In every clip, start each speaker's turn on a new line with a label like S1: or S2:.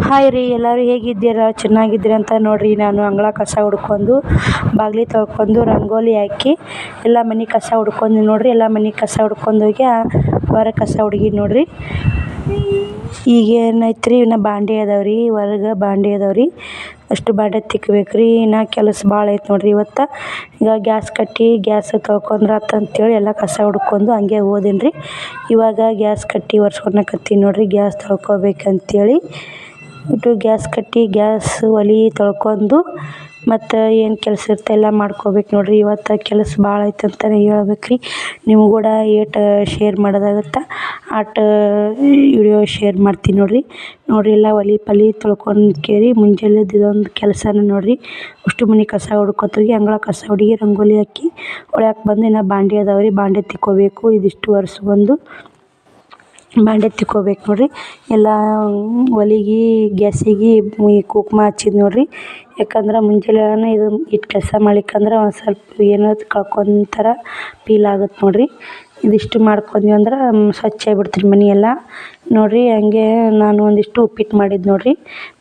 S1: Hi ರೀ, ಎಲ್ಲರೂ ಹೇಗಿದ್ದೀರಾ? ಚೆನ್ನಾಗಿದ್ದೀರಾ ಅಂತ ನೋಡ್ರಿ. ನಾನು ಅಂಗಳ ಕಸ ಹುಡ್ಕೊಂಡು ಬಾಗಿಲು ತೊಳ್ಕೊಂಡು ರಂಗೋಲಿ ಹಾಕಿ ಎಲ್ಲ ಮನೆ ಕಸ ಹುಡ್ಕೊಂಡು ನೋಡ್ರಿ. ಎಲ್ಲ ಮನೆ ಕಸ ಹುಡ್ಕೊಂಡು ಹೋಗಿ ಹೊರ ಕಸ ಹುಡುಗಿ ನೋಡ್ರಿ. ಈಗ ಏನೈತ್ರಿ, ಇನ್ನು ಬಾಂಡೆ ಅದಾವ್ರಿ, ಹೊರಗೆ ಬಾಂಡೆ ಅದಾವ್ರಿ. ಅಷ್ಟು ಬಾಂಡೆ ತಿಕ್ಕಬೇಕ್ರಿ. ಇನ್ನು ಕೆಲಸ ಭಾಳ ಐತೆ ನೋಡ್ರಿ ಇವತ್ತು. ಈಗ ಗ್ಯಾಸ್ ಕಟ್ಟಿ ಗ್ಯಾಸ್ ತೊಳ್ಕೊಂಡ್ರೆ ಅಂತೇಳಿ ಎಲ್ಲ ಕಸ ಹುಡ್ಕೊಂಡು ಹಂಗೆ ಹೋದಿನ್ರಿ. ಇವಾಗ ಗ್ಯಾಸ್ ಕಟ್ಟಿ ಒರೆಸ್ಕೊಳಕತ್ತೀನಿ ನೋಡ್ರಿ. ಗ್ಯಾಸ್ ತೊಳ್ಕೊಬೇಕಂತೇಳಿ ಇಟ್ಟು ಗ್ಯಾಸ್ ಕಟ್ಟಿ ಗ್ಯಾಸ್ ಒಲೆ ತೊಳ್ಕೊಂಡು ಮತ್ತು ಏನು ಕೆಲಸ ಇರುತ್ತೆ ಎಲ್ಲ ಮಾಡ್ಕೋಬೇಕು ನೋಡ್ರಿ. ಇವತ್ತು ಕೆಲಸ ಭಾಳ ಐತೆ ಅಂತಲೇ ಹೇಳ್ಬೇಕ್ರಿ. ನಿಮ್ಗೆ ಕೂಡ ಏಟ್ ಶೇರ್ ಮಾಡೋದಾಗುತ್ತೆ ಆಟ ವಿಡಿಯೋ ಶೇರ್ ಮಾಡ್ತೀನಿ ನೋಡ್ರಿ. ಎಲ್ಲ ಒಲೆ ಪಲಿ ತೊಳ್ಕೊಂಡು ಮುಂಜಾನೆದ್ದು ಇದೊಂದು ಕೆಲಸನ ನೋಡ್ರಿ. ಅಷ್ಟು ಮನೆ ಕಸ ಹುಡ್ಕೊತೋಗಿ ಅಂಗಳ ಕಸ ಹುಡುಗಿ ರಂಗೋಲಿ ಹಾಕಿ ಒಳ್ಯಾಕೆ ಬಂದು ಇನ್ನು ಬಾಂಡೆ ಅದಾವ್ರಿ. ಬಾಂಡೆ ತಿಕ್ಕೋಬೇಕು. ಇದಿಷ್ಟು ಒರೆಸ್ಕೊಂಡು ಬಾಂಡೆ ತಿಕ್ಕೋಬೇಕು ನೋಡ್ರಿ. ಎಲ್ಲ ಒಲೆಗೆ ಗ್ಯಾಸಿಗೆ ಕುಂಕುಮ ಹಚ್ಚಿದ್ ನೋಡ್ರಿ. ಯಾಕಂದ್ರೆ ಮುಂಜಾನೆ ಇಟ್ಟು ಕೆಲಸ ಮಾಡ್ಲಿಕ್ಕಂದ್ರೆ ಒಂದು ಸ್ವಲ್ಪ ಏನೋ ಕಳ್ಕೊಂಥರ ಫೀಲ್ ಆಗುತ್ತೆ ನೋಡ್ರಿ. ಇದಿಷ್ಟು ಮಾಡ್ಕೊಂಡ್ವಿ ಅಂದ್ರೆ ಸ್ವಚ್ಛ ಆಗಿಬಿಡ್ತೀರಿ ಮನೆ ಎಲ್ಲ ನೋಡ್ರಿ. ಹಂಗೆ ನಾನು ಒಂದಿಷ್ಟು ಉಪ್ಪಿಟ್ಟು ಮಾಡಿದ್ದು ನೋಡ್ರಿ.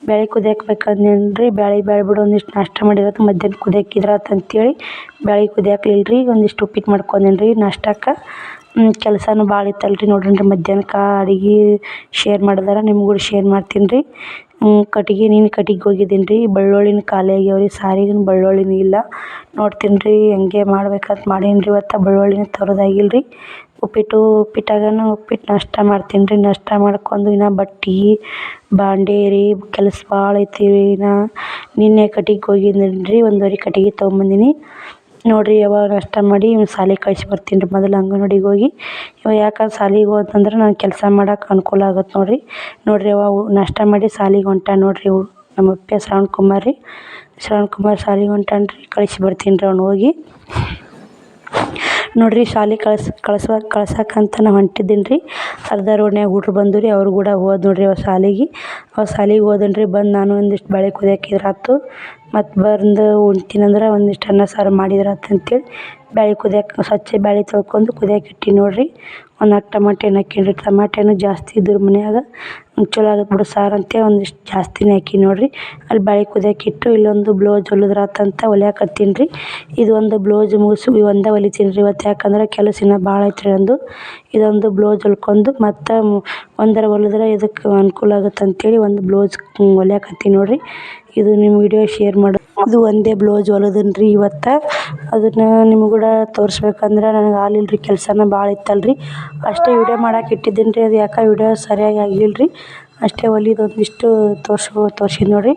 S1: ಬೇಳೆ ಕುದಿಯಾಕ್ಬೇಕಂದ್ರಿ. ಬೇಳೆ ಬಿಡು ಒಂದಿಷ್ಟು ನಾಷ್ಟ ಮಾಡಿರೋದು ಮಧ್ಯಾಹ್ನ ಕುದಿಯಾಕಿದ್ರಾತು ಅಂತೇಳಿ ಬೇಳೆ ಕುದಿಯಾಕ್ಲಿಲ್ರಿ. ಒಂದಿಷ್ಟು ಉಪ್ಪಿಟ್ಟು ಮಾಡ್ಕೊಂಡೇನ್ರಿ ನಾಷ್ಟಕ್ಕೆ. ಕೆಲಸನೂ ಭಾಳ ಇತ್ತಲ್ರಿ ನೋಡ್ರಿ. ಮಧ್ಯಾಹ್ನಕ್ಕೆ ಅಡುಗೆ ಶೇರ್ ಮಾಡಿದಾರೆ ನಿಮ್ಗೆ ಕೂಡ ಶೇರ್ ಮಾಡ್ತೀನಿ ರೀ. ಕಟ್ಟಿಗೆ ಹೋಗಿದ್ದೀನಿ ರೀ. ಬೆಳ್ಳುಳ್ಳಿನ ಖಾಲಿ ಆಗ್ಯಾವ್ರಿ. ಸಾರಿಗೂ ಬೆಳ್ಳುಳ್ಳಿನೂ ಇಲ್ಲ. ನೋಡ್ತೀನಿ ರೀ ಹೆಂಗೆ ಮಾಡ್ಬೇಕಂತ ಮಾಡೀನಿ ರೀ. ಇವತ್ತು ಬೆಳ್ಳುಳ್ಳಿನ ತರೋದಾಗಿಲ್ಲ ರೀ. ಉಪ್ಪಿಟ್ಟಾಗನ ಉಪ್ಪಿಟ್ಟು ನಾಷ್ಟ ಮಾಡ್ತೀನಿ ರೀ. ನಾಷ್ಟ ಮಾಡ್ಕೊಂಡು ಇನ್ನು ಬಟ್ಟೆ ಬಾಂಡೆ ರೀ ಕೆಲಸ ಭಾಳ ಐತಿ ರೀ. ನಿನ್ನೆ ಕಟ್ಟಿಗೆ ಹೋಗಿದ್ದೀನಿ ರೀ. 1 ಕಟ್ಟಿಗೆ ತೊಗೊಂಬಂದೀನಿ ನೋಡ್ರಿ. ಯಾವಾಗ ನಾಷ್ಟ ಮಾಡಿ ಶಾಲೆಗೆ ಕಳಿಸಿ ಬರ್ತೀನಿ ರೀ. ಮೊದಲು ಅಂಗನವಾಡಿಗೆ ಹೋಗಿ ಯಾಕಂದ್ರೆ ಶಾಲೆಗೆ ಹೋದಂದ್ರೆ ನಾನು ಕೆಲಸ ಮಾಡೋಕೆ ಅನುಕೂಲ ಆಗುತ್ತೆ ನೋಡ್ರಿ. ನಾಷ್ಟ ಮಾಡಿ ಶಾಲೆಗೆ ಹೊಂಟಾನ ನೋಡ್ರಿ. ನಮ್ಮ ಅಪ್ಪ ಶ್ರವಣ್ ಕುಮಾರ್ ಶಾಲೆಗೆ ಹೊಂಟಾನ ರೀ. ಕಳಿಸಿ ಬರ್ತೀನಿ ರೀ ಅವ್ನು ಹೋಗಿ ನೋಡ್ರಿ. ಶಾಲೆಗೆ ಕಳ್ಸಕ್ಕಂತ ನಾನು ಹೊಂಟಿದ್ದೀನಿ ರೀ. ಅರ್ಧ ರೋಡ್ನ್ಯಾಗ ಹುಡ್ರು ಬಂದು ರೀ. ಅವ್ರು ಕೂಡ ಹೋದ ನೋಡ್ರಿ ಶಾಲೆಗೆ ಹೋದನು ರೀ. ಬಂದು ನಾನು ಒಂದಿಷ್ಟು ಬೇಳೆ ಕುದಿಯಾಕಿದ್ರಾತು ಮತ್ತು ಬಂದು ಉಣ್ತೀನಂದ್ರೆ ಒಂದಿಷ್ಟು ಅನ್ನ ಸಾರು ಮಾಡಿದ್ರಾತು ಅಂತೇಳಿ ಬೇಳೆ ತೊಳ್ಕೊಂಡು ಕುದಿಯಾಕೆ ಇಟ್ಟೀನಿ ನೋಡ್ರಿ. ಒಂದು 4 ಟಮಾಟೆ ಹಣ್ಣು ಹಾಕೀನಿ ರೀ. ಟಮಾಟೆ ಹಣ್ಣು ಜಾಸ್ತಿ ಇದ್ರು ಮನ್ಯಾಗ ಚಲೋ ಆಗುತ್ತೆ ಬಿಡು ಸಾರು ಅಂತೇಳಿ ಒಂದಿಷ್ಟು ಜಾಸ್ತಿನೇ ಹಾಕೀನಿ ನೋಡ್ರಿ. ಅಲ್ಲಿ ಬೇಳೆ ಕುದಿಯಾಕೆ ಇಟ್ಟು ಇಲ್ಲೊಂದು ಬ್ಲೌಸ್ ಹೊಲಿದ್ರಾತಂತ ಹೊಲಿಯಾಕತ್ತೀನಿ ರೀ. ಇದೊಂದು ಬ್ಲೌಸ್ ಮುಗಿಸಿ ಒಂದೇ ಹೊಲಿತೀನಿ ರೀ ಇವತ್ತು. ಯಾಕಂದ್ರೆ ಕೆಲಸ ಇನ್ನೂ ಭಾಳ ಐತ್ರಿ ನಂದು. ಇದೊಂದು ಬ್ಲೌಸ್ ಹೊಲ್ಕೊಂಡು ಮತ್ತು ಒಂದರ ಹೊಲಿದ್ರೆ ಇದಕ್ಕೆ ಅನುಕೂಲ ಆಗುತ್ತೆ ಅಂತೇಳಿ ಒಂದು ಬ್ಲೌಸ್ ಹೊಲಿಯಾಕತ್ತೀನಿ ನೋಡ್ರಿ. ಇದು ನಿಮ್ಮ ವಿಡಿಯೋ ಶೇರ್ ಮಾಡೋದು. ಇದು ಒಂದೇ ಬ್ಲೌಸ್ ಹೊಲಿದೀನಿ ರೀ ಇವತ್ತು. ಅದನ್ನು ನಿಮ್ಗೆ ಕೂಡ ತೋರಿಸ್ಬೇಕಂದ್ರೆ ನನಗೆ ಆಗಲಿಲ್ಲ ರೀ. ಕೆಲಸನ ಭಾಳ ಇತ್ತಲ್ರಿ. ಅಷ್ಟೇ ವಿಡಿಯೋ ಮಾಡಕ್ಕೆ ಇಟ್ಟಿದ್ದೀನಿ ರೀ. ಅದು ಯಾಕೆ ವಿಡಿಯೋ ಸರಿಯಾಗಿ ಆಗಲಿಲ್ಲ ರೀ. ಅಷ್ಟೇ ಹೊಲಿದು ಒಂದಿಷ್ಟು ತೋರ್ಸಿನಿ ನೋಡ್ರಿ.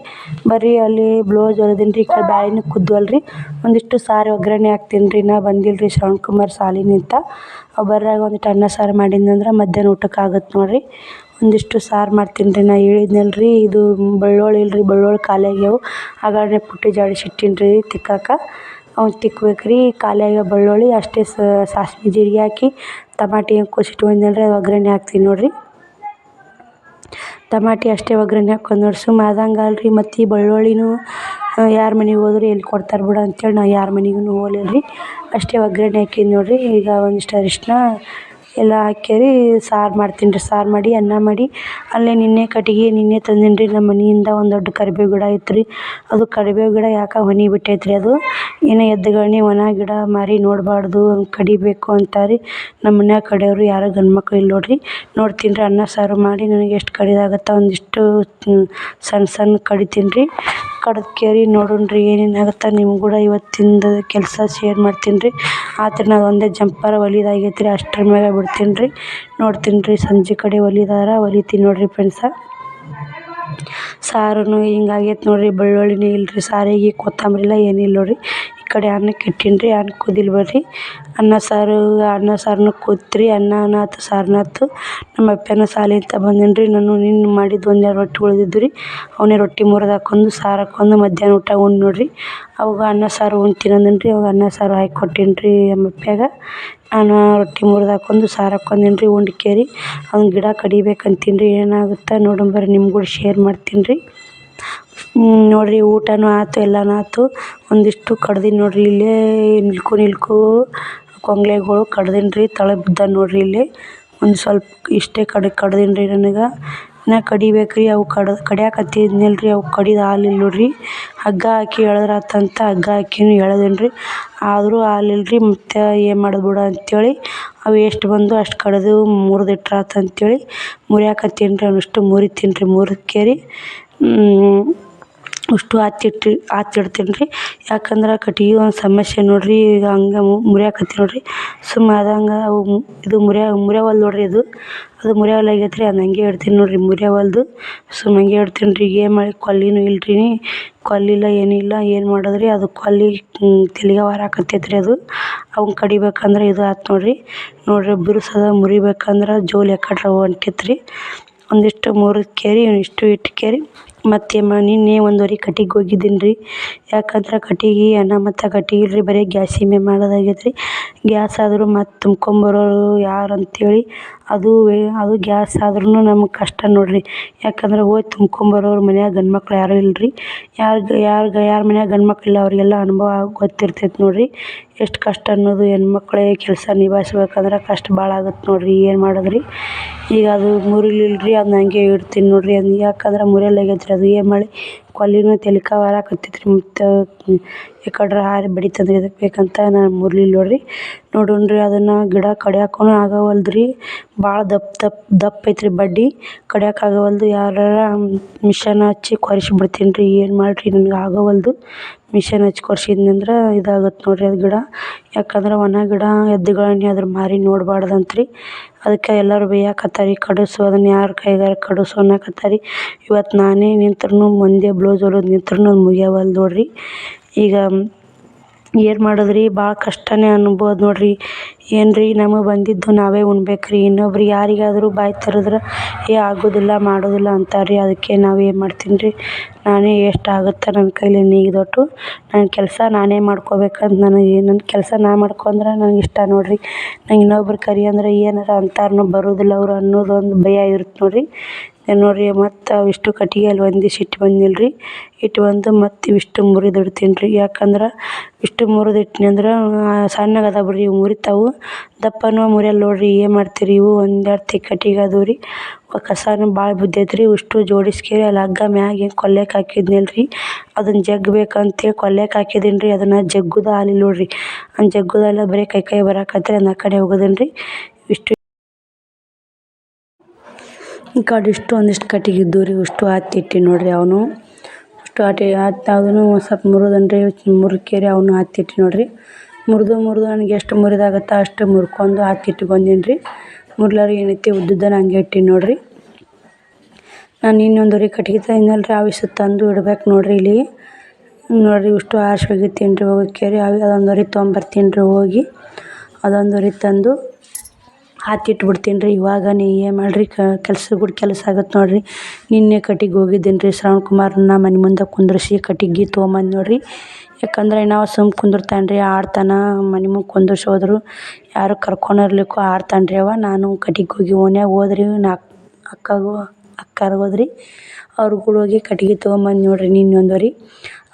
S1: ಬರ್ರಿ ಅಲ್ಲಿ ಬ್ಲೌಸ್ ಹೊಲಿದೀನಿ ರೀ. ಈ ಕಡೆ ಬ್ಯಾಳಿನೂ ಕುದ್ವಲ್ರಿ. ಒಂದಿಷ್ಟು ಸಾರು ಒಗ್ಗರಣೆ ಹಾಕ್ತೀನಿ ರೀ. ಇನ್ನೂ ಬಂದಿಲ್ಲ ರೀ ಶ್ರವಣ್ ಕುಮಾರ್ ಶಾಲಿನಿಂದ. ಬರುವಾಗ ಒಂದಿಷ್ಟು ಅನ್ನ ಸಾರು ಮಾಡಿದ್ನಂದ್ರೆ ಮಧ್ಯಾಹ್ನ ಊಟಕ್ಕೆ ಆಗುತ್ತೆ ನೋಡ್ರಿ. ಒಂದಿಷ್ಟು ಸಾರು ಮಾಡ್ತೀನಿ ರೀ. ನಾನು ಹೇಳಿದ್ನಲ್ರಿ ಇದು ಬೆಳ್ಳುಳ್ಳಿ ಇಲ್ರಿ. ಬೆಳ್ಳುಳ್ಳಿ ಖಾಲಿ ಆಗ್ಯಾವು. ಹಾಗಾದ್ರೆ ಪುಟ್ಟಿ ಜಾಡಿಸಿಟ್ಟೀನಿ ರೀ ತಿಕ್ಕಾಕ. ಅವ್ನು ತಿಕ್ಬೇಕ್ರಿ. ಖಾಲಿ ಆಗ್ಯಾವ ಬೆಳ್ಳುಳ್ಳಿ. ಅಷ್ಟೇ ಸಾಸ್ವೆ ಜೀರಿಗೆ ಹಾಕಿ ಟಮಾಟಿ ಕೊಸಿಟ್ಕೊಂಡ್ನಲ್ರಿ ಅದು ಒಗ್ಗರಣೆ ಹಾಕ್ತೀನಿ ನೋಡ್ರಿ. ಟಮಾಟಿ ಅಷ್ಟೇ ಒಗ್ಗರಣೆ ಹಾಕ್ಕೊಂಡು ನೋಡಿ ಸುಮ್ಮ ಆದಂಗೆ ಅಲ್ರಿ. ಮತ್ತು ಈ ಬೆಳ್ಳುಳ್ಳಿನೂ ಯಾರ ಮನೆಗೆ ಹೋದ್ರು ಎಲ್ಲಿ ಕೊಡ್ತಾರೆ ಬಿಡು ಅಂತೇಳಿ ನಾವು ಯಾರ ಮನೆಗೂ ಹೋಗಲಿಲ್ಲ ರೀ. ಅಷ್ಟೇ ಒಗ್ಗರಣೆ ಹಾಕಿನಿ ನೋಡ್ರಿ. ಈಗ ಒಂದಿಷ್ಟು ಅರಿಶಿನ ಎಲ್ಲ ಹಾಕ್ಯಾರಿ ಸಾರು ಮಾಡ್ತೀನಿ ರೀ. ಸಾರು ಮಾಡಿ ಅನ್ನ ಮಾಡಿ ಅಲ್ಲೇ ನಿನ್ನೆ ತಂದೀನಿ ರೀ ನಮ್ಮ ಮನೆಯಿಂದ. ಒಂದು ದೊಡ್ಡ ಕರಿಬೇವು ಗಿಡ ಐತೆ ರೀ. ಅದು ಕರಿಬೇವು ಗಿಡ ಯಾಕೆ ಹೊನಿ ಬಿಟ್ಟೈತೆ ರೀ. ಅದು ಏನೋ ಎದ್ದುಗಣ್ಣಿ ಒಣ ಗಿಡ ಮಾರಿ ನೋಡಬಾರ್ದು ಕಡಿಬೇಕು ಅಂತಾರೆ. ನಮ್ಮ ಮನ್ಯಾಗ ಕಡಿಯೋರು ಯಾರೋ ಗಂಡು ಮಕ್ಳು ಇಲ್ಲ ನೋಡ್ತೀನಿ ರೀ. ಅನ್ನ ಸಾರು ಮಾಡಿ ನನಗೆ ಎಷ್ಟು ಕಡಿದಾಗತ್ತೆ ಒಂದಿಷ್ಟು ಸಣ್ಣ ಕಡಿತೀನಿ ರೀ. ಕಡ್ದು ನೋಡೋಣ ರೀ ಏನೇನಾಗುತ್ತೆ. ನಿಮ್ಗೆ ಕೂಡ ಇವತ್ತಿಂದ ಕೆಲಸ ಶೇರ್ ಮಾಡ್ತೀನಿ ರೀ. ಆದ್ರೆ ನಾನು ಒಂದೇ ಜಂಪರ್ ಹೊಲಿದಾಗೈತೆ ರೀ. ಅಷ್ಟ್ರ ಮ್ಯಾಗ ಬಿಡ್ತೀನಿ ರೀ. ನೋಡ್ತೀನಿ ರೀ ಸಂಜೆ ಕಡೆ ಹೊಲಿತೀನಿ ನೋಡ್ರಿ ಫ್ರೆಂಡ್ಸ. ಸಾರೂ ಹಿಂಗಾಗೈತೆ ನೋಡ್ರಿ. ಬೆಳ್ಳುಳ್ಳಿನೇ ಇಲ್ಲ ರೀ ಸಾರಿಗೆ. ಕೊತ್ತಂಬರಿ ಇಲ್ಲ ಏನಿಲ್ಲ ನೋಡ್ರಿ. ಈ ಕಡೆ ಅನ್ನಕ್ಕೆ ಇಟ್ಟೀನಿ ರೀ. ಅನ್ನ ಕುದಿಲಿ ಬರ್ರಿ. ಅನ್ನ ಸಾರನ್ನು ಕೂತ್ರಿ. ಅನ್ನನೂ ಆಯ್ತು ಸಾರನೂ ಆಯ್ತು. ನಮ್ಮ ಅಪ್ಪನೂ ಶಾಲೆಯಿಂದ ಬಂದೀನಿ ರೀ. ನಾನು ನಿನ್ನೆ ಮಾಡಿದ್ದು 1-2 ರೊಟ್ಟಿ ಉಳಿದಿದ್ದು ರೀ. ಅವನೇ ರೊಟ್ಟಿ ಮುರಿದು ಹಾಕ್ಕೊಂಡು ಸಾರು ಹಾಕ್ಕೊಂಡು ಮಧ್ಯಾಹ್ನ ಊಟ ಉಂಡು ನೋಡ್ರಿ. ಅವಾಗ ಅನ್ನ ಸಾರು ಉಣ್ತೀನಿ ಅಂದನು ರೀ. ಅವಾಗ ಅನ್ನ ಸಾರು ಹಾಕಿ ಕೊಟ್ಟೀನಿ ರೀ ನಮ್ಮ ಅಪ್ಪಗೆ. ನಾನು ರೊಟ್ಟಿ ಮುರಿದು ಹಾಕ್ಕೊಂಡು ಸಾರು ಹಾಕ್ಕೊಂಡೀನಿ ರೀ. ಉಂಡ್ಕೇರಿ ಅವ್ನ ಗಿಡ ಕಡಿಬೇಕಂತೀನಿ ರೀ. ಏನಾಗುತ್ತೆ ನೋಡೋಣ ಬರ್ರಿ. ನಿಮ್ಗೆ ಕೂಡ ಶೇರ್ ಮಾಡ್ತೀನಿ ರೀ. ನೋಡ್ರಿ ಊಟನೂ ಆಯ್ತು ಎಲ್ಲನೂ ಆಯ್ತು. ಒಂದಿಷ್ಟು ಕಡ್ದೀನಿ ನೋಡ್ರಿ. ಇಲ್ಲೇ ನಿಲ್ಕು ಕೊಂಗ್ಲೆಗಳು ಕಡ್ದೀನಿ ರೀ. ತಳ ಬಿದ್ದ ನೋಡ್ರಿ. ಇಲ್ಲಿ ಒಂದು ಸ್ವಲ್ಪ ಇಷ್ಟೇ ಕಡ್ದೀನಿ ರೀ. ನನಗೆ ಇನ್ನು ಕಡಿಬೇಕು ರೀ. ಅವು ಕಡಿಯಾಕತ್ತಿದ್ನಲ್ಲ ರೀ, ಅವು ಕಡಿದು ಹಾಲಿಲ್ಲ ನೋಡ್ರಿ. ಹಗ್ಗ ಹಾಕಿ ಎಳೆದ್ರಾತಂತ ಹಗ್ಗ ಹಾಕಿನೂ ಎಳೆದೇನಿ ರೀ, ಆದರೂ ಹಾಲಿಲ್ಲ ರೀ. ಮತ್ತು ಏನು ಮಾಡೋದು ಬಿಡು ಅಂಥೇಳಿ ಅವು ಎಷ್ಟು ಬಂದು ಅಷ್ಟು ಕಡಿದು ಮುರಿದಿಟ್ರಾತಂತೇಳಿ ಮುರಿಯಾಕತ್ತೀನಿ ರೀ. ಅವನಿಷ್ಟು ಮುರಿತೀನಿ ರೀ. ಮುರಿದ್ಕೇರಿ ಅಷ್ಟು ಆತ್ತಿಡ್ತೀನಿ ರೀ. ಯಾಕಂದ್ರೆ ಕಟ್ಟಿಗೆ ಒಂದು ಸಮಸ್ಯೆ ನೋಡಿರಿ. ಈಗ ಹಂಗೆ ಮುರಿಯಾಕತ್ತೀನಿ ನೋಡಿರಿ. ಸುಮ್ಮ ಆದಂಗೆ ಅವು ಇದು ಮುರಿಯವಲ್ದು ನೋಡಿರಿ. ಅದು ಮುರಿಯವಲ್ಲಾಗೈತೆ ರೀ. ಅದು ಹಂಗೆ ಇಡ್ತೀನಿ ನೋಡಿರಿ, ಮುರಿಯವಲ್ದು. ಸುಮ್ಮ ಹಂಗೆ ಇಡ್ತೀನಿ ರೀ. ಈಗ ಏನು ಮಾಡಿ ಕೊಲ್ಲಿನೂ ಇಲ್ಲ ರೀ, ಕೊಲ್ಲಿಲ್ಲ ಏನಿಲ್ಲ. ಏನು ಮಾಡೋದು ರೀ, ಅದು ಕೊಲ್ಲಿ ತಲೆಗೆ ಹಾರಾಕತ್ತೈತೆ ರೀ. ಅವ್ನ ಕಡಿಬೇಕಂದ್ರೆ ಇದು ಆಯ್ತು ನೋಡಿರಿ ಬಿರುಸದ ಮುರಿಬೇಕಂದ್ರೆ ಜೋಲು ಯಾಕಡ್ರೆ ಹೊಂಟೈತೆ ರೀ. ಒಂದಿಷ್ಟು ಮುರಿದ್ಕೇರಿ ಇಷ್ಟು ಇಟ್ಕೇರಿ ಮತ್ತು ನಿನ್ನೆ ಒಂದು ವರೆ ಕಟ್ಟಿಗೆ ಹೋಗಿದ್ದೀನಿ ರೀ. ಯಾಕಂದ್ರೆ ಕಟ್ಟಿಗೆ ಅನ್ನ ಮತ್ತು ಕಟ್ಟಿಗೆ ಇಲ್ರಿ, ಬರೀ ಗ್ಯಾಸಿನ ಮೇಲೆ ಮಾಡೋದಾಗೈತೆ ರೀ. ಗ್ಯಾಸ್ ಆದರೂ ಮತ್ತು ತುಂಬ್ಕೊಂಬರೋರು ಯಾರು ಅಂತೇಳಿ ಅದು ಗ್ಯಾಸ್ ಆದ್ರೂ ನಮಗೆ ಕಷ್ಟ ನೋಡಿರಿ. ಯಾಕಂದ್ರೆ ಹೋಗಿ ತುಂಬ್ಕೊಂಬರೋರು ಮನ್ಯಾಗ ಗಂಡು ಮಕ್ಳು ಯಾರೂ ಇಲ್ಲ ರೀ. ಯಾರ ಮನ್ಯಾಗ ಗಂಡು ಮಕ್ಳಿಲ್ಲ ಅವರಿಗೆಲ್ಲ ಅನುಭವ ಗೊತ್ತಿರ್ತೈತೆ ನೋಡಿರಿ, ಎಷ್ಟು ಕಷ್ಟ ಅನ್ನೋದು. ಹೆಣ್ಮಕ್ಳೇ ಕೆಲಸ ನಿಭಾಯಿಸ್ಬೇಕಂದ್ರೆ ಕಷ್ಟ ಭಾಳ ಆಗುತ್ತೆ ನೋಡಿರಿ. ಏನು ಮಾಡೋದು ರೀ. ಈಗ ಅದು ಮುರಿಲಿಲ್ಲ ರೀ, ಅದನ್ನ ಹಂಗೆ ಇಡ್ತೀನಿ ನೋಡಿರಿ. ಅದು ಯಾಕಂದ್ರೆ ಮುರಿಯಲ್ಲಾಗೈತೆ ರೀ. ಅದು ಏನು ಮಾಡಿ ಕೊಲ್ಲಿನೂ ತಲೆ ಹಾರಾಕತ್ತೈತೆ ರೀ. ಮತ್ತು ಯಾಕಡ್ರೆ ಹಾರಿ ಬಡಿತಂದ್ರೆ ಎದಕ್ಕೆ ಬೇಕಂತ ನಾನು ಮುರಿಲಿಲ್ಲ ನೋಡಿರಿ. ನೋಡೋಣ್ರಿ, ಅದನ್ನು ಗಿಡ ಕಡಿಯಾಕೂ ಆಗವಲ್ದು ರೀ. ಭಾಳ ದಪ್ಪ ಐತೆ ರೀ ಬಡ್ಡಿ, ಕಡಿಯೋಕ್ಕಾಗವಲ್ದು. ಯಾರಾರ ಮಿಷನ್ ಹಚ್ಚಿ ಕೊರೆಸಿ ರೀ. ಏನು ಮಾಡಿರಿ ನನಗೆ ಆಗವಲ್ದು. ಮಿಷನ್ ಹಚ್ಚಿ ಕೊರೆಸಿದ್ನಂದ್ರೆ ಇದಾಗುತ್ತೆ ನೋಡಿರಿ ಅದು ಗಿಡ. ಯಾಕಂದ್ರೆ ಒಣ ಗಿಡ ಎದ್ದುಗಳನ್ನ ಅದ್ರ ಮಾರಿ ನೋಡ್ಬಾರ್ದಂತ ರೀ. ಅದಕ್ಕೆ ಎಲ್ಲರೂ ಬೈಯಾಕತ್ತಾರೆ ರೀ, ಕಡಿಸು ಅದನ್ನು ಯಾರ ಕೈಗಾರ ಕಡಿಸು ಅನ್ನಕತ್ತಾರೆ ರೀ. ಇವತ್ತು ನಾನೇ ನಿಂತ್ರೂ ಒಂದೇ ಬ್ಲೌಸ್ ಹೊಲಿಯೋದು ನಿಂತ್ರೂ ಅದು ಮುಗಿಯವಲ್ದು ನೋಡಿರಿ. ಈಗ ಏನು ಮಾಡೋದು ರೀ, ಭಾಳ ಕಷ್ಟನೇ ಅನ್ಬೋದು ನೋಡಿರಿ. ಏನು ರೀ, ನಮಗೆ ಬಂದಿದ್ದು ನಾವೇ ಉಣ್ಬೇಕು ರೀ. ಇನ್ನೊಬ್ರಿಗೆ ಯಾರಿಗಾದರೂ ಬಾಯಿ ತೆರೆದ್ರೆ ಆಗೋದಿಲ್ಲ ಮಾಡೋದಿಲ್ಲ ಅಂತಾರೆ ರೀ. ಅದಕ್ಕೆ ನಾವು ಏನು ಮಾಡ್ತೀನಿ ರೀ, ನಾನೇ ಎಷ್ಟು ಆಗುತ್ತೆ ನನ್ನ ಕೈಲಿ ನೀಗಿದೊಟ್ಟು ನನ್ನ ಕೆಲಸ ನಾನೇ ಮಾಡ್ಕೋಬೇಕಂತ ನನ್ನ ಕೆಲಸ ಮಾಡ್ಕೊಂಡ್ರೆ ನನಗೆ ಇಷ್ಟ ನೋಡಿರಿ. ನಂಗೆ ಇನ್ನೊಬ್ರು ಕರಿ ಅಂದ್ರೆ ಏನಾರ ಅಂತಾರೋ ಬರೋದಿಲ್ಲ ಅವರು ಅನ್ನೋದೊಂದು ಭಯ ಇರುತ್ತೆ ನೋಡಿರಿ. ನೋಡಿರಿ ಮತ್ತು ಅವಿಷ್ಟು ಕಟ್ಟಿಗೆ ಅಲ್ಲಿ ಒಂದಿಷ್ಟು ಇಟ್ಟು ಬಂದಿಲ್ಲ ರೀ. ಇಟ್ಟು ಬಂದು ಮತ್ತು ಇವಿಷ್ಟು ಮುರಿದಿಡ್ತೀನಿ ರೀ. ಯಾಕಂದ್ರೆ ಇಷ್ಟು ಮುರಿದಿಟ್ನಿ ಅಂದ್ರೆ ಸಣ್ಣಗದ ಬಿಡ್ರಿ, ಇವು ಮುರಿತಾವು. ದಪ್ಪನೂ ಮುರಿಯಲ್ಲ ನೋಡಿರಿ. ಏನು ಮಾಡ್ತೀರಿ, ಇವು ಒಂದೆರಡು ಕಟ್ಟಿಗೆ ಅದು ರೀ. ಕಸನೂ ಭಾಳ ಬಿದ್ದೈತೆ ರೀ. ಇಷ್ಟು ಜೋಡಿಸ್ಕೇರಿ ಅಲ್ಲಿ ಹಗ್ಗ ಮ್ಯಾಗ ಕೊಲ್ಯಕ್ಕೆ ಹಾಕಿದ್ನಲ್ಲ ರೀ, ಅದನ್ನು ಜಗ್ಬೇಕಂತೇಳಿ ಕೊಲ್ಯಕ್ಕೆ ಹಾಕಿದೀನಿ ರೀ. ಅದನ್ನು ಜಗ್ಗುದ ಹಾಲಿಲ್ಲ ನೋಡಿರಿ. ಅದು ಜಗ್ಗುದಲ್ಲ, ಬರೀ ಕೈ ಬರಾಕತ್ರಿ. ಅದನ್ನ ಆ ಕಡೆ ಹೋಗೋದೇನು ರೀ. ಇಷ್ಟು ಈ ಕಡೆ ಒಂದಿಷ್ಟು ಕಟ್ಟಿಗೆ ಇದ್ದವು ರೀ. ಇಷ್ಟು ಹತ್ತಿಟ್ಟು ನೋಡಿರಿ. ಅವನು ಇಷ್ಟು ಅದನ್ನು ಒಂದು ಸ್ವಲ್ಪ ಮುರಿದನ್ ರೀ. ಮುರಿಕೇರಿ ಅವನು ಹತ್ತಿಟ್ಟು ನೋಡಿರಿ. ಮುರಿದು ನನಗೆ ಎಷ್ಟು ಮುರಿದಾಗತ್ತೆ ಅಷ್ಟು ಮುರ್ಕೊಂಡು ಹತ್ತಿಟ್ಕೊಂಡೀನಿ ರೀ. ಮುರ್ಲಾರ ಏನೈತಿ ಉದ್ದುದ್ದನ ಹಂಗೆ ಇಟ್ಟೀನಿ ನೋಡಿರಿ. ನಾನು ಇನ್ನೊಂದು ವರೆ ಕಟ್ಟಿಗೆ ತಂದಿನಲ್ಲ ರೀ, ಅವಿಷ್ಟು ತಂದು ಇಡ್ಬೇಕು ನೋಡಿರಿ ಇಲ್ಲಿ. ನೋಡಿರಿ ಇಷ್ಟು ಆರಿಸಿ ಒಗಿತೀನಿ ರೀ. ಒಗಿಕೇರಿ ಅದೊಂದು ವರೆ ತೊಗೊಂಬರ್ತೀನಿ ರೀ. ಹೋಗಿ ಅದೊಂದು ವರೆ ತಂದು ಹತ್ತಿಟ್ಬಿಡ್ತೀನಿ ರೀ. ಇವಾಗನೇ ಏನು ಮಾಡಿರಿ ಕೆಲಸ ಆಗುತ್ತೆ ನೋಡಿರಿ. ನಿನ್ನೆ ಕಟ್ಟಿಗೆ ಹೋಗಿದ್ದೀನಿ ರೀ. ಶ್ರವಣ್ ಕುಮಾರನ್ನ ಮನೆ ಮುಂದೆ ಕುಂದ್ರಿಸಿ ಕಟ್ಟಿಗೆ ತೊಗೊಂಬಂದು ನೋಡಿರಿ. ಯಾಕಂದ್ರೆ ನಾವು ಸುಮ್ಮ ಕುಂದಿರ್ತಾನೆ ರೀ, ಆಡ್ತಾನೆ. ಮನೆ ಮುಂದೆ ಕುಂದ್ರಿಸಿ ಹೋದ್ರು ಯಾರು ಕರ್ಕೊಂಡಿರ್ಲಿಕ್ಕೂ ಆಡ್ತಾನೆ ರೀ ಅವ. ನಾನು ಕಟ್ಟಿಗೆ ಹೋಗಿ ಓಣ್ಯಾಗ ಹೋದ್ರಿ ಅಕ್ಕಾರು ಹೋದ್ರಿ, ಅವ್ರು ಕೂಡ ಹೋಗಿ ಕಟ್ಟಿಗೆ ತೊಗೊಂಬಂದು ನೋಡಿರಿ. ನಿನ್ನೆ ಒಂದು ವರೆ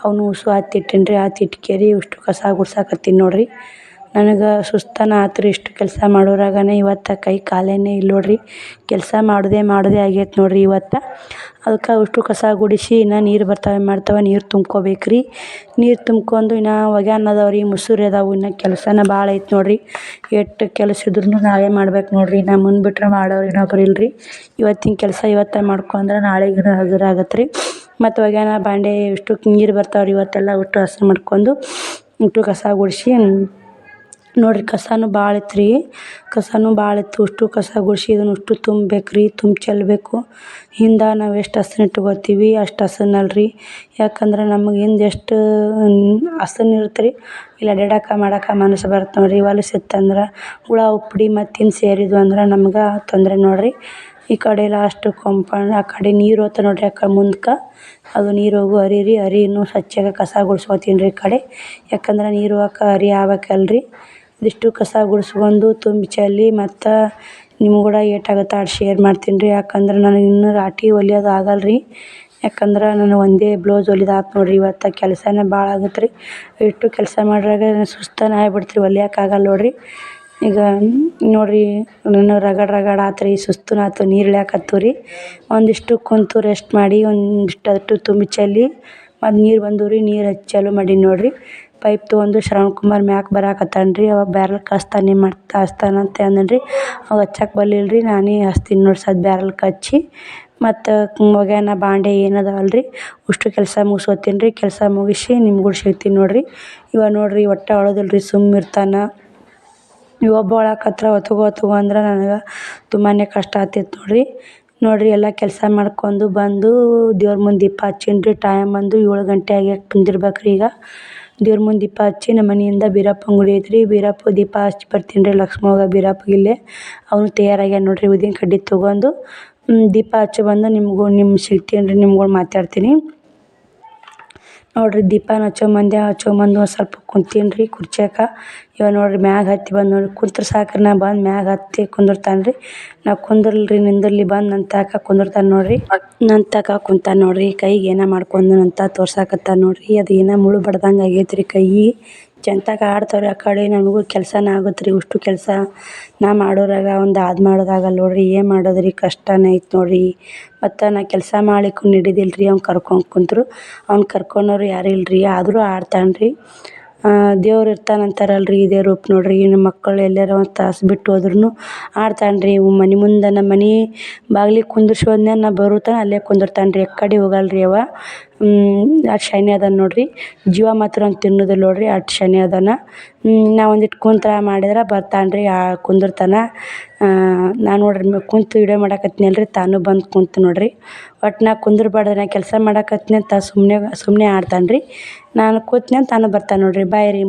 S1: ಅವನು ಉಸು ಹತ್ತಿಟ್ಟೀನಿ ರೀ. ಹತ್ತಿಟ್ಕೇರಿ ಇಷ್ಟು ಕಸ ಗುಡ್ಸಾಕತ್ತೀನಿ ನೋಡಿರಿ. ನನಗೆ ಸುಸ್ತನ ಆತು ರೀ. ಇಷ್ಟು ಕೆಲಸ ಮಾಡೋರಾಗನೇ ಇವತ್ತು ಕೈ ಕಾಲೇನೇ ಇಲ್ಲ ನೋಡಿರಿ. ಕೆಲಸ ಮಾಡೋದೇ ಆಗೈತೆ ನೋಡಿರಿ ಇವತ್ತು. ಅದಕ್ಕೆ ಅಷ್ಟು ಕಸ ಗುಡಿಸಿ ಇನ್ನು ನೀರು ಬರ್ತಾವೆ ನೀರು ತುಂಬ್ಕೋಬೇಕು ರೀ. ನೀರು ತುಂಬ್ಕೊಂಡು ಇನ್ನು ಒಗ್ಯಾನ ಅದಾವೆ ರೀ, ಮುಸುರೆ ಅದಾವೆ. ಇನ್ನು ಕೆಲಸನ ಭಾಳ ಐತೆ ನೋಡಿರಿ. ಎಷ್ಟು ಕೆಲಸ ಇದ್ರೂ ನಾವೇ ಮಾಡ್ಬೇಕು ನೋಡಿರಿ. ನಮ್ಮನ್ನು ಬಿಟ್ಟರೆ ಮಾಡೋರು ಇನ್ನೊಬ್ರು ಇಲ್ಲ ರೀ. ಇವತ್ತಿನ ಕೆಲಸ ಇವತ್ತೇ ಮಾಡ್ಕೊಂಡ್ರೆ ನಾಳೆಗೆ ಹಗುರ ಆಗತ್ತೆ ರೀ. ಮತ್ತು ಒಗ್ಯಾನ ಬಾಂಡೆ ಇಷ್ಟು ನೀರು ಬರ್ತಾವೆ ರೀ. ಇವತ್ತೆಲ್ಲ ಒಟ್ಟು ಹಸನು ಮಾಡ್ಕೊಂಡು ಇಷ್ಟು ಕಸ ಗುಡಿಸಿ ನೋಡಿರಿ. ಕಸನೂ ಭಾಳ ಇತ್ತು ರೀ. ಇಷ್ಟು ಕಸ ಗುಡಿಸಿ ಇದನ್ನು ಇಷ್ಟು ತುಂಬಬೇಕು ರೀ. ಚೆಲ್ಲಬೇಕು. ಹಿಂದೆ ನಾವು ಎಷ್ಟು ಹಸನು ಇಟ್ಕೋತೀವಿ ಅಷ್ಟು ಹಸನಲ್ಲ ರೀ. ಯಾಕಂದ್ರೆ ನಮಗೆ ಹಿಂದೆ ಎಷ್ಟು ಹಸನು ಇರುತ್ತೆ ರೀ, ಇಲ್ಲಿ ಅಡ್ಯಾಡಕ್ಕೆ ಮನಸ್ಸು ಬರುತ್ತೆ ನೋಡಿರಿ. ಹೊಲಸಿತ್ತಂದ್ರೆ ಹುಳ ಉಪ್ಪಡಿ ಮತ್ತು ಇನ್ನು ಸೇರಿದ್ವು ಅಂದ್ರೆ ನಮ್ಗೆ ತೊಂದರೆ ನೋಡಿರಿ. ಈ ಕಡೆ ಲಾಸ್ಟ್ ಕಾಂಪೌಂಡ್ ಆ ಕಡೆ ನೀರು ಹೋಗ್ತಾ ನೋಡಿರಿ. ಆ ಕಡೆ ಮುಂದಕ್ಕೆ ಅದು ನೀರು ಹೋಗು ಹರಿನೂ ಸ್ವಚ್ಛಗೆ ಕಸ ಗುಡಿಸ್ಕೋತೀನಿ ರೀ ಈ ಕಡೆ. ಯಾಕಂದ್ರೆ ನೀರು ಹೋಗಕ್ಕೆ ಹರಿ ಆಗ್ಬೇಕಲ್ಲ ರೀ. ಇದಿಷ್ಟು ಕಸ ಗುಡಿಸ್ಕೊಂಡು ತುಂಬಿ ಚೆಲ್ಲಿ ಮತ್ತು ನಿಮ್ಗೆ ಕೂಡ ಏಟಾಗುತ್ತೆ ಅಷ್ಟು ಶೇರ್ ಮಾಡ್ತೀನಿ ರೀ. ಯಾಕಂದ್ರೆ ನನಗೆ ಇನ್ನೂ ರಾಟಿ ಹೊಲಿಯೋದು ಆಗಲ್ಲ ರೀ. ಯಾಕಂದ್ರೆ ನಾನು ಒಂದೇ ಬ್ಲೌಸ್ ಹೊಲಿದು ಆತು ನೋಡಿರಿ. ಇವತ್ತು ಕೆಲಸನೇ ಭಾಳ ಆಗುತ್ತೆ ರೀ. ಇಷ್ಟು ಕೆಲಸ ಮಾಡ್ರಾಗ ಸುಸ್ತನೇ ಆಗ್ಬಿಡ್ತು ರೀ, ಹೊಲಿಯೋಕ್ಕಾಗಲ್ಲ ನೋಡಿರಿ. ಈಗ ನೋಡಿರಿ ನನ್ನ ರಗಡ್ ಆತು ರೀ, ಸುಸ್ತೂ ಆಯ್ತು, ನೀರು ಇಳ್ಯಾಕತ್ತು ರೀ. ಒಂದಿಷ್ಟು ಕುಂತು ರೆಸ್ಟ್ ಮಾಡಿ ಒಂದಿಷ್ಟು ಅಟ್ಟು ತುಂಬಿ ಚೆಲ್ಲಿ ಮತ್ತು ನೀರು ಬಂದವು ರೀ. ನೀರು ಹಚ್ಚಿ ಚಾಲೂ ಮಾಡೀನಿ ನೋಡಿರಿ. ಪೈಪ್ ತೊಗೊಂಡು ಶ್ರವಣಕುಮಾರ್ ಮ್ಯಾಕ್ ಬರಾಕತ್ತಾನ ರೀ. ಅವ ಬ್ಯಾರಲ್ಗೆ ಹಚ್ತಾನಂತ ಅಂದನು ರೀ. ಅವ ಹಚ್ಚಕ್ಕೆ ಬರಲಿಲ್ಲ ರೀ. ನಾನೇ ಹಚ್ತೀನಿ ನೋಡಿ ಸದ್ ಬ್ಯಾರಲ್ಗೆ ಹಚ್ಚಿ ಮತ್ತು ಒಗ್ಯಾನ ಬಾಂಡೆ ಏನದವಲ್ಲ ರೀ ಅಷ್ಟು ಕೆಲಸ ಮುಗಿಸ್ಕೊತೀನಿ ರೀ. ಕೆಲಸ ಮುಗಿಸಿ ನಿಮ್ಮ ಕೂಡ ಸಿಗ್ತೀನಿ ನೋಡಿರಿ. ಇವ ನೋಡಿರಿ ಒಟ್ಟು ಅಳೋದಿಲ್ಲ ರೀ, ಸುಮ್ಮಿರ್ತಾನೆ. ಒಬ್ಬ ಅಳಕತ್ರ ಒತ್ಗೋ ಅಂದ್ರೆ ನನಗೆ ತುಂಬಾ ಕಷ್ಟ ಆಗ್ತಿತ್ತು ನೋಡಿರಿ. ಎಲ್ಲ ಕೆಲಸ ಮಾಡ್ಕೊಂಡು ಬಂದು ದೇವ್ರ ಮುಂದೆ ದೀಪ ಹಚ್ಚೀನಿ ರೀ. ಟೈಮ್ ಬಂದು 7 ಗಂಟೆ ಆಗ್ಯಾಕ ಕುಂದಿರ್ಬೇಕು ರೀ. ಈಗ ದೇವ್ರ ಮುಂದೆ ದೀಪ ಹಚ್ಚಿ ನಮ್ಮ ಮನೆಯಿಂದ ಬೀರಪ್ಪನ ಗುಡಿ ಐತೆ ರೀ, ಬೀರಪ್ಪ ದೀಪ ಹಚ್ಚಿ ಬರ್ತೀನಿ ರೀ. ಲಕ್ಷ್ಮವ್ವ ಬೀರಪ್ಪ ಇಲ್ಲೇ ಅವನು ತಯಾರಾಗ್ಯಾನ ನೋಡಿರಿ. ಊದಿನ ಕಡ್ಡಿ ತೊಗೊಂಡು ದೀಪ ಹಚ್ಚಿ ಬಂದು ನಿಮ್ಗೆ ಸಿಗ್ತೀನಿ ರೀ, ನಿಮ್ಗಳು ಮಾತಾಡ್ತೀನಿ ನೋಡಿರಿ. ದೀಪನ ಹಚ್ಕೊಂಬಂದು ಒಂದು ಸ್ವಲ್ಪ ಕುಂತೀನಿ ರೀ ಕುರ್ಚ್ಯಾಕ. ಇವ ನೋಡಿರಿ ಮ್ಯಾಗ ಹತ್ತಿ ಬಂದು ನೋಡಿ ಕುಂತ್ರೆ ಸಾಕ್ರಿ. ನಾ ಬಂದು ಮ್ಯಾಗ ಹತ್ತಿ ಕುಂದಿರ್ತಾನೆ ರೀ. ನಾ ಕುಂದಿರ್ಲಿ ನಿಂದಿರ್ಲಿ ಬಂದು ನನ್ನ ತಕ ಕುಂದಿರ್ತಾನೆ ನೋಡಿರಿ. ನನ್ನ ತಕ ಕುಂತಾನೆ ನೋಡಿರಿ. ಕೈಗೆ ಏನೋ ಮಾಡ್ಕೊಂಡು ಅಂತ ತೋರ್ಸಾಕತ್ತಾನ ನೋಡಿರಿ. ಅದು ಏನೋ ಮುಳ್ಳು ಬಡ್ದಂಗೆ ಆಗೈತೆ ರೀ ಕೈ. ಚೆಂತಾಗ ಆಡ್ತಾವ್ರಿ ಆ ಕಡೆ. ನನಗೂ ಕೆಲಸನ ಆಗುತ್ತೆ ರೀ. ಅಷ್ಟು ಕೆಲಸ ನಾ ಮಾಡೋರಾಗ ಒಂದು ಮಾಡೋದಾಗಲ್ಲ ನೋಡಿರಿ. ಏನು ಮಾಡೋದು ರೀ, ಕಷ್ಟನೇ ಐತೆ ನೋಡಿರಿ. ಮತ್ತು ನಾ ಕೆಲಸ ಮಾಡ್ಲಿಕ್ಕೂ ನಡಿದಿಲ್ಲ ರೀ. ಅವ್ನು ಕರ್ಕೊಂಡು ಕುಂತರು, ಅವ್ನು ಕರ್ಕೊಳೋರು ಯಾರೂ ಇಲ್ಲ ರೀ. ಆದರೂ ಆಡ್ತಾನೆ ರೀ. ದೇವ್ರು ಇರ್ತಾನೆ ಅಂತಾರಲ್ಲ ರೀ, ಇದೇ ರೂಪ ನೋಡಿರಿ. ನಮ್ಮ ಮಕ್ಕಳು ಎಲ್ಲಾರ ಒಂದು ತಾಸು ಬಿಟ್ಟು ಹೋದ್ರೂ ಆಡ್ತಾನೆ ರೀ. ಮನೆ ಮುಂದೆ ನಮ್ಮ ಮನೆ ಬಾಗಿಲಿಗೆ ಕುಂದಿರ್ಸಿ ಹೋದ್ನ ನಾ ಬರುತ್ತಾನೆ ಅಲ್ಲೇ ಕುಂದಿರ್ತಾನೆ ರೀ. ಎಕ್ಕಡೆ ಹೋಗಲ್ಲ ರೀ ಅವ. ಅಷ್ಟು ಶಾನೆ ಅದಾನ ನೋಡಿರಿ. ಜೀವ ಮಾತ್ರ ಅವ್ನು ತಿನ್ನೋದಿಲ್ಲ ನೋಡಿರಿ, ಅಷ್ಟು ಶಾನೆ ಅದಾನ. ನಾ ಒಂದಿಟ್ಟು ಕುಂತ್ರ ಮಾಡಿದ್ರೆ ಬರ್ತಾನೆ ರೀ, ಕುಂದಿರ್ತಾನೆ. ನಾನು ನೋಡಿರಿ ಕುಂತು ವಿಡಿಯೋ ಮಾಡಕತ್ನಲ್ಲ ರೀ, ತಾನು ಬಂದು ಕುಂತು ನೋಡಿರಿ. ಒಟ್ಟು ನಾ ಕುಂದ್ರಬಾರ್ದು, ನಾ ಕೆಲಸ ಮಾಡಕತ್ನಿ ಅಂತ ಸುಮ್ಮನೆ ಆಡ್ತಾನೆ ರೀ. ನಾನು ಕೂತ್ನಿ ಅಂತ ತಾನು ಬರ್ತಾನೆ ನೋಡಿರಿ. ಬಾಯ್ ರೀ